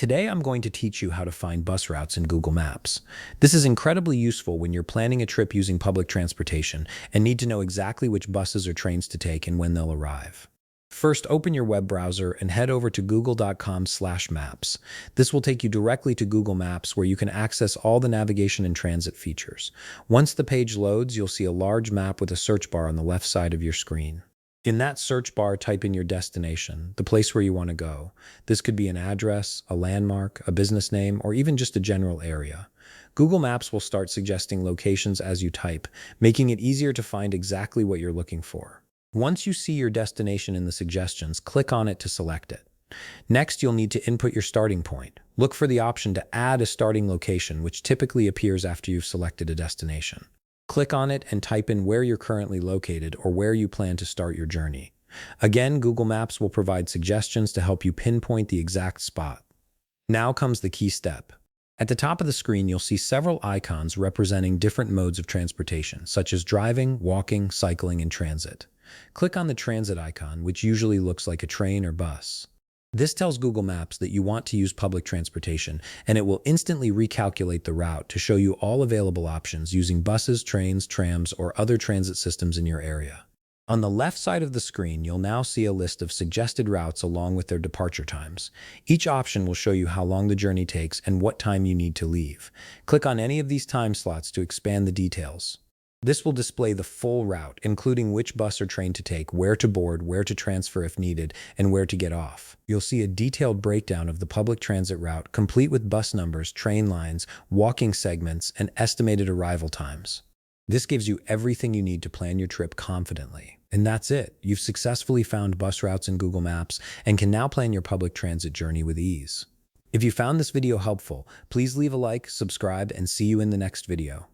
Today I'm going to teach you how to find bus routes in Google Maps. This is incredibly useful when you're planning a trip using public transportation and need to know exactly which buses or trains to take and when they'll arrive. First, open your web browser and head over to google.com/maps. This will take you directly to Google Maps where you can access all the navigation and transit features. Once the page loads, you'll see a large map with a search bar on the left side of your screen. In that search bar, type in your destination, the place where you want to go. This could be an address, a landmark, a business name, or even just a general area. Google Maps will start suggesting locations as you type, making it easier to find exactly what you're looking for. Once you see your destination in the suggestions, click on it to select it. Next, you'll need to input your starting point. Look for the option to add a starting location, which typically appears after you've selected a destination. Click on it and type in where you're currently located or where you plan to start your journey. Again, Google Maps will provide suggestions to help you pinpoint the exact spot. Now comes the key step. At the top of the screen, you'll see several icons representing different modes of transportation, such as driving, walking, cycling, and transit. Click on the transit icon, which usually looks like a train or bus. This tells Google Maps that you want to use public transportation, and it will instantly recalculate the route to show you all available options using buses, trains, trams, or other transit systems in your area. On the left side of the screen, you'll now see a list of suggested routes along with their departure times. Each option will show you how long the journey takes and what time you need to leave. Click on any of these time slots to expand the details. This will display the full route, including which bus or train to take, where to board, where to transfer if needed, and where to get off. You'll see a detailed breakdown of the public transit route, complete with bus numbers, train lines, walking segments, and estimated arrival times. This gives you everything you need to plan your trip confidently. And that's it. You've successfully found bus routes in Google Maps and can now plan your public transit journey with ease. If you found this video helpful, please leave a like, subscribe, and see you in the next video.